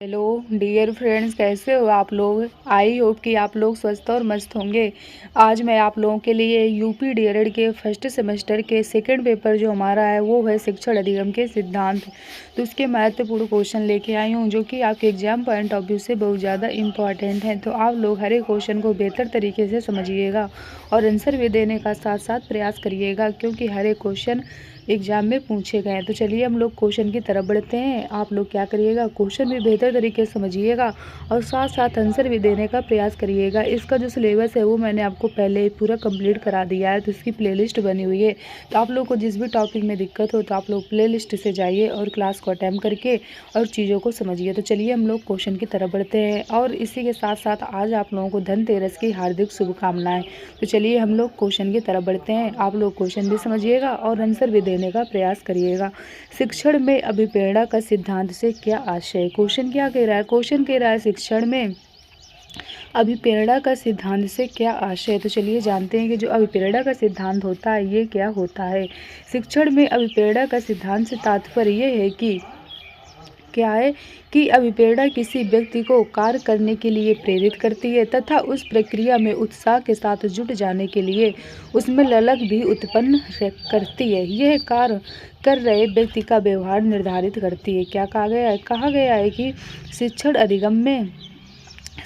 Hello dear friends, कैसे हो आप लोग। आई होप कि आप लोग स्वस्थ और मस्त होंगे। आज मैं आप लोगों के लिए यूपी डीएलएड के फर्स्ट सेमेस्टर के सेकंड पेपर जो हमारा है वो है शिक्षण अधिगम के सिद्धांत। तो उसके महत्वपूर्ण क्वेश्चन लेके आई हूँ जो कि आपके एग्जाम पॉइंट ऑफ व्यू से बहुत ज़्यादा इंपॉर्टेंट है। तो आप लोग हर एक क्वेश्चन को बेहतर तरीके से समझिएगा और आंसर भी देने का साथ साथ प्रयास करिएगा, क्योंकि हर एक क्वेश्चन एग्जाम में पूछे गए हैं। तो चलिए हम लोग क्वेश्चन की तरफ बढ़ते हैं। आप लोग क्या करिएगा, क्वेश्चन भी बेहतर तरीके से समझिएगा और साथ साथ आंसर भी देने का प्रयास करिएगा। इसका जो सिलेबस है वो मैंने आपको पहले ही पूरा कंप्लीट करा दिया है, तो इसकी प्लेलिस्ट बनी हुई है। तो आप लोग को जिस भी टॉपिक में दिक्कत हो तो आप लोग प्लेलिस्ट से जाइए और क्लास को अटेम्प्ट करके और चीज़ों को समझिए। तो चलिए हम लोग क्वेश्चन की तरफ बढ़ते हैं और इसी के साथ साथ आज आप लोगों को धनतेरस की हार्दिक शुभकामनाएं। तो चलिए हम लोग क्वेश्चन की तरफ बढ़ते हैं। आप लोग क्वेश्चन भी समझिएगा और आंसर भी देने का प्रयास करिएगा। शिक्षण में अभिप्रेरणा का सिद्धांत से क्या आशय। क्वेश्चन क्या कह रहा है, क्वेश्चन कह रहा है शिक्षण में अभिप्रेरणा का सिद्धांत से क्या आशय है। तो चलिए जानते हैं कि जो अभिप्रेरणा का सिद्धांत होता है ये क्या होता है। शिक्षण में अभिप्रेरणा का सिद्धांत से तात्पर्य यह है कि क्या है कि अभिप्रेरणा किसी व्यक्ति को कार्य करने के लिए प्रेरित करती है तथा उस प्रक्रिया में उत्साह के साथ जुट जाने के लिए उसमें ललक भी उत्पन्न करती है। यह कार्य कर रहे व्यक्ति का व्यवहार निर्धारित करती है। क्या कहा गया है कि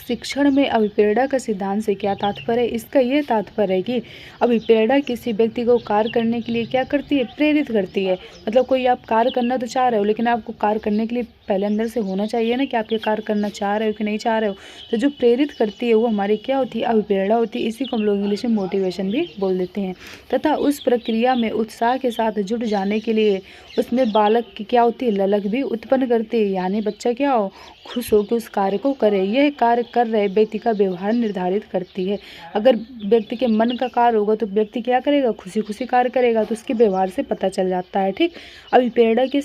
शिक्षण में अभिप्रेरणा का सिद्धांत से क्या तात्पर्य है। इसका ये तात्पर्य है कि अभिप्रेरणा किसी व्यक्ति को कार्य करने के लिए क्या करती है, प्रेरित करती है। मतलब कोई आप कार्य करना तो चाह रहे हो, लेकिन आपको कार्य करने के लिए पहले अंदर से होना चाहिए ना कि आप ये कार्य करना चाह रहे हो कि नहीं चाह रहे हो। तो जो प्रेरित करती है वो हमारी क्या होती है, अभिप्रेरणा होती है। इसी को हम लोग इंग्लिश में मोटिवेशन भी बोल देते हैं। तथा उस प्रक्रिया में उत्साह के साथ जुट जाने के लिए उसमें बालक की क्या होती है, ललक भी उत्पन्न करती है। यानी बच्चा क्या हो, खुश हो कि उस कार्य को करे। यह कार्य कर रहे व्यक्ति का व्यवहार निर्धारित करती है। अगर व्यक्ति के मन का कार्य होगा तो व्यक्ति क्या करेगा, खुशी खुशी कार्य करेगा, तो उसके व्यवहार से पता चल जाता है। ठीक। अभिप्रेरणा के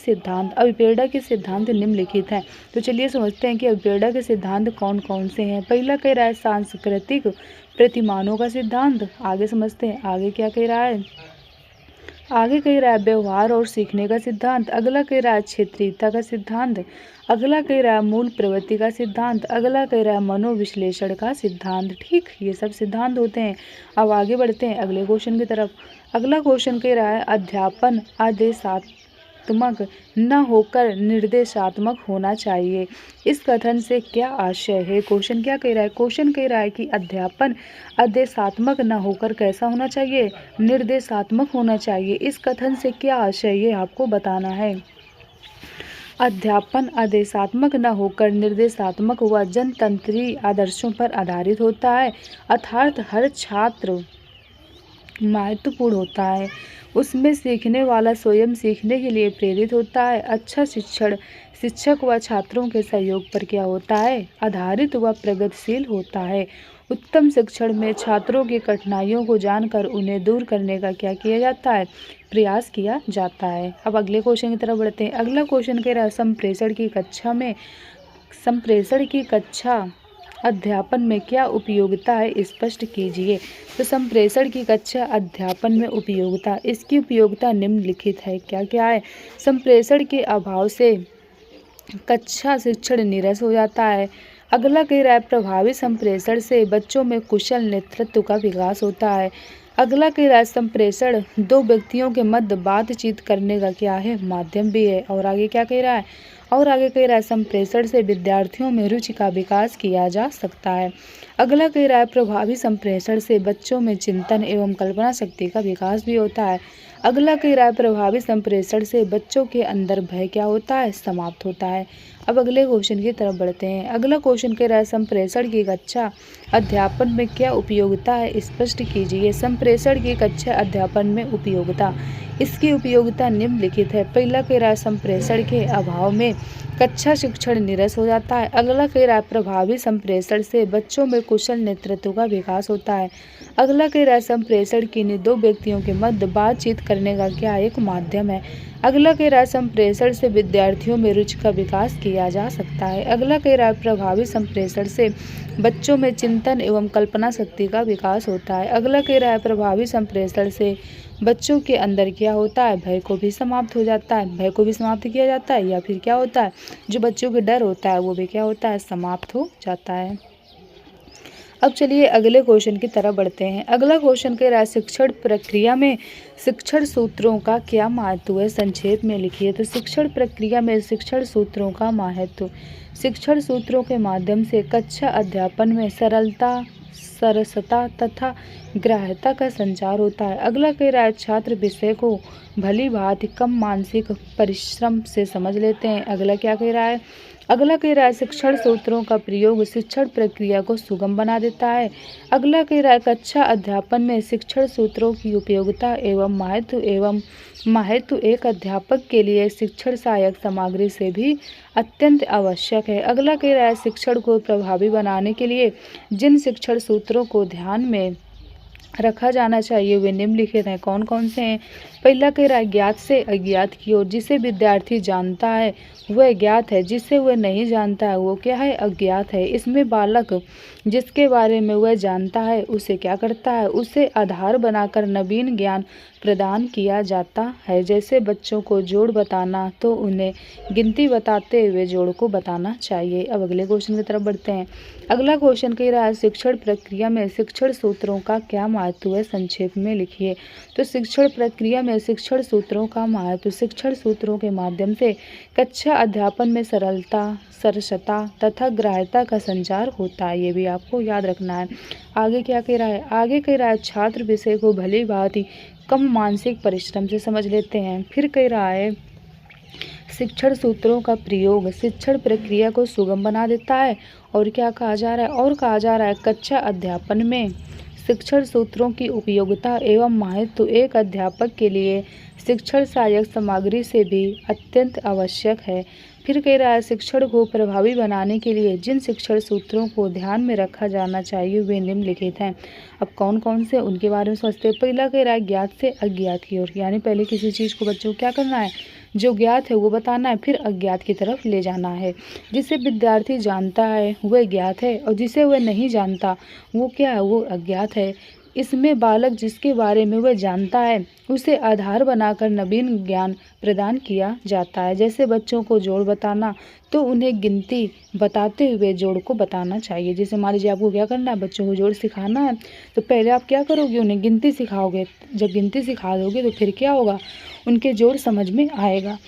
सिद्धांत निम्नलिखित हैं। तो चलिए समझते हैं कि अभिप्रेरणा के सिद्धांत कौन कौन से हैं। पहला कह रहा है सांस्कृतिक प्रतिमानों का सिद्धांत। आगे समझते हैं आगे क्या कह रहा है। आगे कह रहा है व्यवहार और सीखने का सिद्धांत। अगला कह रहा है क्षेत्रीयता का सिद्धांत। अगला कह रहा है मूल प्रवृत्ति का सिद्धांत। अगला कह रहा है मनोविश्लेषण का सिद्धांत। ठीक, ये सब सिद्धांत होते हैं। अब आगे बढ़ते हैं अगले क्वेश्चन की तरफ। अगला क्वेश्चन कह रहा है अध्यापन आदेशात्मक न होकर निर्देशात्मक होना चाहिए। इस कथन से क्या आशय है। क्वेश्चन क्या कह रहा है, क्वेश्चन कह रहा है कि अध्यापन आदेशात्मक न होकर कैसा होना चाहिए, निर्देशात्मक होना चाहिए। इस कथन से क्या आशय ये आपको बताना है। अध्यापन आदेशात्मक न होकर निर्देशात्मक व जनतंत्री आदर्शों पर आधारित होता है, अर्थात हर छात्र महत्वपूर्ण होता है। उसमें सीखने वाला स्वयं सीखने के लिए प्रेरित होता है। अच्छा शिक्षण शिक्षक व छात्रों के सहयोग पर क्या होता है, आधारित व प्रगतिशील होता है। उत्तम शिक्षण में छात्रों की कठिनाइयों को जानकर उन्हें दूर करने का क्या किया जाता है, प्रयास किया जाता है। अब अगले क्वेश्चन की तरफ बढ़ते हैं। अगला क्वेश्चन कह रहा है संप्रेषण की कक्षा अध्यापन में क्या उपयोगिता है, स्पष्ट कीजिए। तो संप्रेषण की कक्षा अध्यापन में उपयोगिता, इसकी उपयोगिता निम्नलिखित है। क्या क्या है। संप्रेषण के अभाव से कक्षा शिक्षण नीरस हो जाता है। अगला कह रहा है प्रभावी संप्रेषण से बच्चों में कुशल नेतृत्व का विकास होता है। अगला कह रहा है संप्रेषण दो व्यक्तियों के मध्य बातचीत करने का क्या है, माध्यम भी है। और आगे क्या कह रहा है, और आगे कह रहा है संप्रेषण से विद्यार्थियों में रुचि का विकास किया जा सकता है। अगला कह रहा है प्रभावी संप्रेषण से बच्चों में चिंतन एवं कल्पना शक्ति का विकास भी होता है। अगला कह रहा है प्रभावी संप्रेषण से बच्चों के अंदर भय क्या होता है, समाप्त होता है। अब अगले क्वेश्चन की तरफ बढ़ते हैं। अगला क्वेश्चन कह रहा है संप्रेषण की कक्षा अध्यापन में क्या उपयोगिता है, स्पष्ट कीजिए। संप्रेषण की कक्षा अध्यापन में उपयोगिता, इसकी उपयोगिता निम्नलिखित है। पहला कह रहा है संप्रेषण के अभाव में कक्षा शिक्षण नीरस हो जाता है। अगला कह रहा है प्रभावी संप्रेषण से बच्चों में कुशल नेतृत्व का विकास होता है। अगला कह रहा है संप्रेषण की दो व्यक्तियों के मध्य बातचीत करने का क्या एक माध्यम है। अगला कह रहा है संप्रेषण से विद्यार्थियों में रुचि का विकास किया जा सकता है। अगला कह रहा है प्रभावी संप्रेषण से बच्चों में चिंतन एवं कल्पना शक्ति का विकास होता है। अगला कह रहा है प्रभावी संप्रेषण से बच्चों के अंदर क्या होता है, भय को भी समाप्त हो जाता है, भय को भी समाप्त किया जाता है, या फिर क्या होता है, जो बच्चों के डर होता है वो भी क्या होता है, समाप्त हो जाता है। अब चलिए अगले क्वेश्चन की तरफ बढ़ते हैं। अगला क्वेश्चन कह रहा है शिक्षण प्रक्रिया में शिक्षण सूत्रों का क्या महत्व है, संक्षेप में लिखिए। तो शिक्षण प्रक्रिया में शिक्षण सूत्रों का महत्व, शिक्षण सूत्रों के माध्यम से कक्षा अध्यापन में सरलता, सरसता तथा ग्राह्यता का संचार होता है। अगला कह रहा है छात्र विषय को भली भांति कम मानसिक परिश्रम से समझ लेते हैं। अगला क्या कह रहा है, अगला कह रहा है शिक्षण सूत्रों का प्रयोग शिक्षण प्रक्रिया को सुगम बना देता है। अगला कह रहा है कक्षा अध्यापन में शिक्षण सूत्रों की उपयोगिता एवं महत्व एक अध्यापक के लिए शिक्षण सहायक सामग्री से भी अत्यंत आवश्यक है। अगला कह रहा है शिक्षण को प्रभावी बनाने के लिए जिन शिक्षण सूत्रों को ध्यान में रखा जाना चाहिए वे निम्नलिखित हैं। कौन कौन से हैं? पहला कह रहा है ज्ञात से अज्ञात की ओर, जिसे विद्यार्थी जानता है वह ज्ञात है, जिसे वह नहीं जानता है वो क्या है, अज्ञात है। इसमें बालक जिसके बारे में वह जानता है उसे क्या करता है, उसे आधार बनाकर नवीन ज्ञान प्रदान किया जाता है। जैसे बच्चों को जोड़ बताना तो उन्हें गिनती बताते हुए जोड़ को बताना चाहिए। अब अगले क्वेश्चन की तरफ बढ़ते हैं। अगला क्वेश्चन कह रहा है शिक्षण प्रक्रिया में शिक्षण सूत्रों का क्या महत्व है, संक्षेप में लिखिए। तो शिक्षण प्रक्रिया में शिक्षण सूत्रों का महत्व, शिक्षण सूत्रों के माध्यम से कक्षा अध्यापन में सरलता, सरसता तथा ग्राह्यता का संचार होता है। ये भी आपको याद रखना है। आगे क्या कह रहा है, आगे कह रहा है छात्र विषय को भली भांति कम मानसिक परिश्रम से समझ लेते हैं। फिर कह रहा है शिक्षण सूत्रों का प्रयोग शिक्षण प्रक्रिया को सुगम बना देता है। और क्या कहा जा रहा है, और कहा जा रहा है कक्षा अध्यापन में शिक्षण सूत्रों की उपयोगिता एवं महत्व एक अध्यापक के लिए शिक्षण सहायक सामग्री से भी अत्यंत आवश्यक है। फिर कह रहा है शिक्षण को प्रभावी बनाने के लिए जिन शिक्षण सूत्रों को ध्यान में रखा जाना चाहिए वे निम्नलिखित हैं। अब कौन कौन से उनके बारे में समझते हैं। पहला कह रहा है ज्ञात से अज्ञात की ओर, यानी पहले किसी चीज़ को बच्चों को क्या करना है, जो ज्ञात है वो बताना है, फिर अज्ञात की तरफ ले जाना है। जिसे विद्यार्थी जानता है वह ज्ञात है और जिसे वह नहीं जानता वो क्या है, वो अज्ञात है। इसमें बालक जिसके बारे में वह जानता है उसे आधार बनाकर नवीन ज्ञान प्रदान किया जाता है। जैसे बच्चों को जोड़ बताना तो उन्हें गिनती बताते हुए जोड़ को बताना चाहिए। जैसे मान लीजिए आपको क्या करना है, बच्चों को जोड़ सिखाना है तो पहले आप क्या करोगे, उन्हें गिनती सिखाओगे। जब गिनती सिखा दोगे तो फिर क्या होगा, उनके जोड़ समझ में आएगा।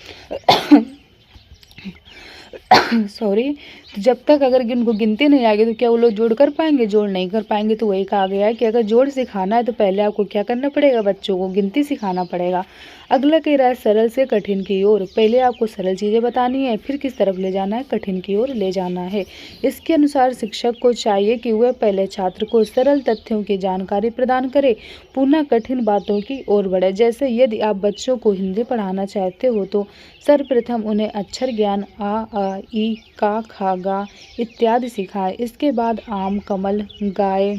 सॉरी, तो जब तक अगर उनको गिनती नहीं आएगी तो क्या वो लोग जोड़ कर पाएंगे, जोड़ नहीं कर पाएंगे। तो वही कहा गया है कि अगर जोड़ सिखाना है तो पहले आपको क्या करना पड़ेगा, बच्चों को गिनती सिखाना पड़ेगा। अगला कह रहा है सरल से कठिन की ओर, पहले आपको सरल चीज़ें बतानी है फिर किस तरफ ले जाना है, कठिन की ओर ले जाना है। इसके अनुसार शिक्षक को चाहिए कि वह पहले छात्र को सरल तथ्यों की जानकारी प्रदान करे, पुनः कठिन बातों की ओर बढ़े। जैसे यदि आप बच्चों को हिंदी पढ़ाना चाहते हो तो सर्वप्रथम उन्हें अक्षर ज्ञान आ ई का खा गा इत्यादि सिखाएं। इसके बाद आम, कमल, गाय,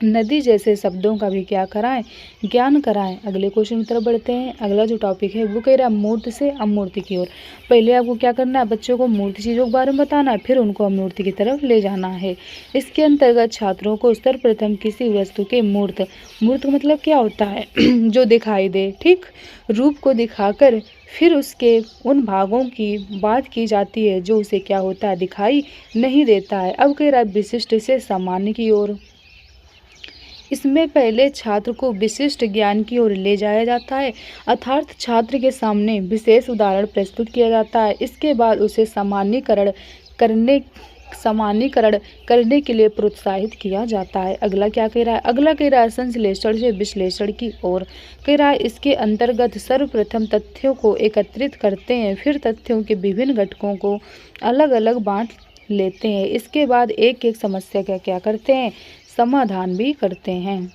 नदी जैसे शब्दों का भी क्या कराएं, ज्ञान कराएं। अगले क्वेश्चन की तरफ बढ़ते हैं। अगला जो टॉपिक है वो कह रहा है मूर्त से अमूर्त की ओर। पहले आपको क्या करना है, बच्चों को मूर्त चीज़ों के बारे में बताना है, फिर उनको अमूर्त की तरफ ले जाना है। इसके अंतर्गत छात्रों को सर्वप्रथम किसी वस्तु के मूर्त का मतलब क्या होता है जो दिखाई दे, ठीक, रूप को दिखाकर फिर उसके उन भागों की बात की जाती है जो उसे क्या होता है, दिखाई नहीं देता है। अब कह रहा है विशिष्ट से सामान्य की ओर। इसमें पहले छात्र को विशिष्ट ज्ञान की ओर ले जाया जाता है, अर्थात छात्र के सामने विशेष उदाहरण प्रस्तुत किया जाता है। इसके बाद उसे सामान्यीकरण करने के लिए प्रोत्साहित किया जाता है। अगला क्या कह रहा है, अगला कह रहा है संश्लेषण से विश्लेषण की ओर। कह रहा है इसके अंतर्गत सर्वप्रथम तथ्यों को एकत्रित करते हैं, फिर तथ्यों के विभिन्न घटकों को अलग अलग बांट लेते हैं। इसके बाद एक एक समस्या का क्या करते हैं, समाधान भी करते हैं।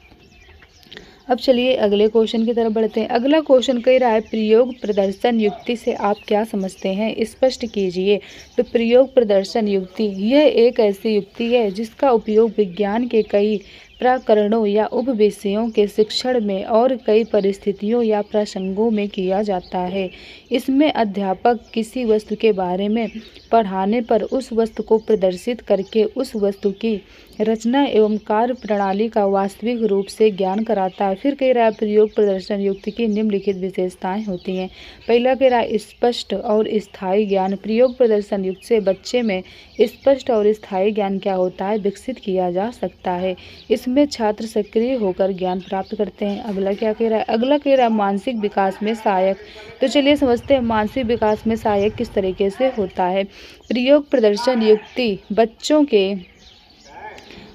अब चलिए अगले क्वेश्चन की तरफ बढ़ते हैं। अगला क्वेश्चन कह रहा है प्रयोग प्रदर्शन युक्ति से आप क्या समझते हैं, स्पष्ट कीजिए। तो प्रयोग प्रदर्शन युक्ति यह एक ऐसी युक्ति है जिसका उपयोग विज्ञान के कई प्रकरणों या उपविषयों के शिक्षण में और कई परिस्थितियों या प्रसंगों में किया जाता है। इसमें अध्यापक किसी वस्तु के बारे में पढ़ाने पर उस वस्तु को प्रदर्शित करके उस वस्तु की रचना एवं कार्य प्रणाली का वास्तविक रूप से ज्ञान कराता है। फिर कह रहा है प्रयोग प्रदर्शन युक्ति की निम्नलिखित विशेषताएं होती हैं। पहला कह रहा है स्पष्ट और स्थायी ज्ञान। प्रयोग प्रदर्शन युक्त से बच्चे में स्पष्ट और स्थायी ज्ञान क्या होता है विकसित किया जा सकता है। इसमें छात्र सक्रिय होकर ज्ञान प्राप्त करते हैं। अगला क्या कह रहा है, अगला कह रहा है मानसिक विकास में सहायक। तो चलिए समझते हैं मानसिक विकास में सहायक किस तरीके से होता है। प्रयोग प्रदर्शन युक्ति बच्चों के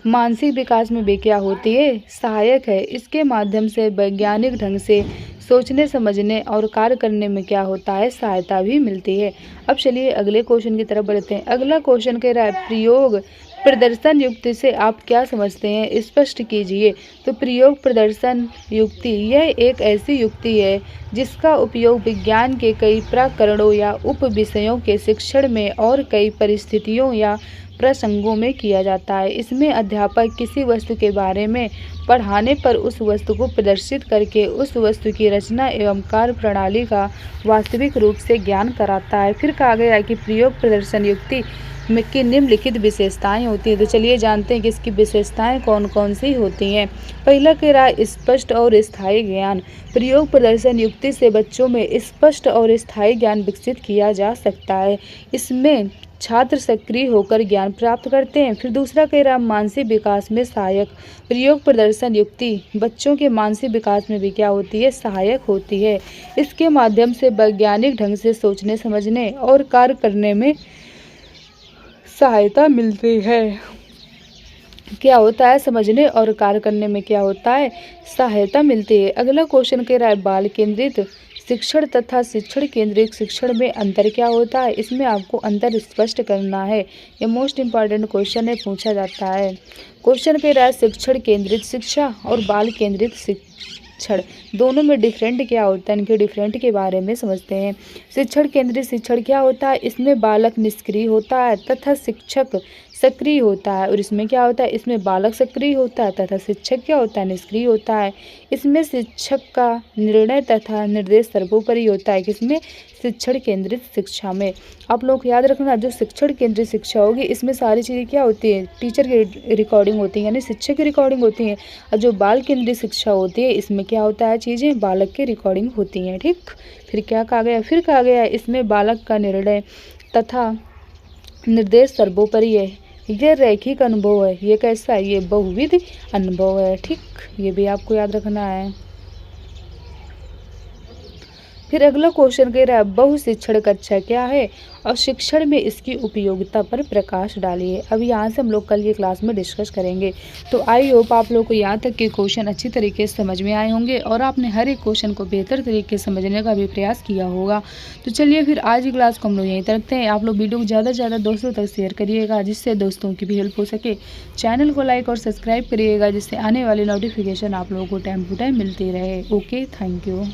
मानसिक विकास में भी क्या होती है, सहायक है। इसके माध्यम से वैज्ञानिक ढंग से सोचने समझने और कार्य करने में क्या होता है, सहायता भी मिलती है। अब चलिए अगले क्वेश्चन की तरफ बढ़ते हैं। अगला क्वेश्चन कह रहा है प्रयोग प्रदर्शन युक्ति से आप क्या समझते हैं, स्पष्ट कीजिए। तो प्रयोग प्रदर्शन युक्ति यह एक ऐसी युक्ति है जिसका उपयोग विज्ञान के कई प्रकरणों या उप विषयों के शिक्षण में और कई परिस्थितियों या प्रसंगों में किया जाता है। इसमें अध्यापक किसी वस्तु के बारे में पढ़ाने पर उस वस्तु को प्रदर्शित करके उस वस्तु की रचना एवं कार्य प्रणाली का वास्तविक रूप से ज्ञान कराता है। फिर कहा गया है कि प्रयोग प्रदर्शन युक्ति में की निम्नलिखित विशेषताएं होती हैं। तो चलिए जानते हैं कि इसकी विशेषताएं कौन कौन सी होती हैं। पहला कह रहा है स्पष्ट और स्थायी ज्ञान। प्रयोग प्रदर्शन युक्ति से बच्चों में स्पष्ट और स्थायी ज्ञान विकसित किया जा सकता है। इसमें छात्र सक्रिय होकर ज्ञान प्राप्त करते हैं। फिर दूसरा कह रहा है मानसिक विकास में सहायक। प्रयोग प्रदर्शन युक्ति बच्चों के मानसिक विकास में भी क्या होती है, सहायक होती है। इसके माध्यम से वैज्ञानिक ढंग से सोचने समझने और कार्य करने में सहायता मिलती है। क्या होता है, समझने और कार्य करने में क्या होता है, सहायता मिलती है। अगला क्वेश्चन कह रहा है बाल केंद्रित शिक्षण तथा शिक्षण केंद्रित शिक्षण में अंतर क्या होता है। इसमें आपको अंतर स्पष्ट करना है। ये मोस्ट इम्पॉर्टेंट क्वेश्चन है, पूछा जाता है। क्वेश्चन कह रहा है शिक्षण केंद्रित शिक्षा और बाल केंद्रित शिक्षण दोनों में डिफरेंट क्या होता है, इनके डिफरेंट के बारे में समझते हैं। शिक्षण केंद्रित शिक्षण क्या होता है, इसमें बालक निष्क्रिय होता है तथा शिक्षक सक्रिय होता है। और इसमें क्या होता है, इसमें बालक सक्रिय होता है तथा शिक्षक क्या होता है, निष्क्रिय होता है। इसमें शिक्षक का निर्णय तथा निर्देश सर्वोपरि होता है। किसमें, शिक्षण केंद्रित शिक्षा में। आप लोग याद रखना जो शिक्षण केंद्रित शिक्षा होगी इसमें सारी चीज़ें क्या होती है, टीचर की रिकॉर्डिंग होती है यानी शिक्षक की रिकॉर्डिंग होती है। और जो बाल केंद्रित शिक्षा होती है इसमें क्या होता है, चीज़ें बालक की रिकॉर्डिंग होती हैं। ठीक, फिर क्या कहा गया, फिर कहा गया इसमें बालक का निर्णय तथा निर्देश सर्वोपरि है। यह रैखिक अनुभव है। ये कैसा है, ये बहुविध अनुभव है। ठीक, ये भी आपको याद रखना है। फिर अगला क्वेश्चन कह रहा है बहुशिक्षण कक्षा क्या है और शिक्षण में इसकी उपयोगिता पर प्रकाश डालिए। अब यहाँ से हम लोग कल ये क्लास में डिस्कस करेंगे। तो आई होप आप लोग को यहाँ तक के क्वेश्चन अच्छी तरीके से समझ में आए होंगे और आपने हर एक क्वेश्चन को बेहतर तरीके से समझने का भी प्रयास किया होगा। तो चलिए फिर आज की क्लास को हम लोग यहीं तक रखते हैं। आप लोग वीडियो को ज़्यादा से ज़्यादा दोस्तों तक शेयर करिएगा जिससे दोस्तों की भी हेल्प हो सके। चैनल को लाइक और सब्सक्राइब करिएगा जिससे आने वाली नोटिफिकेशन आप लोगों को टाइम टू टाइम मिलती रहे। Okay, thank you.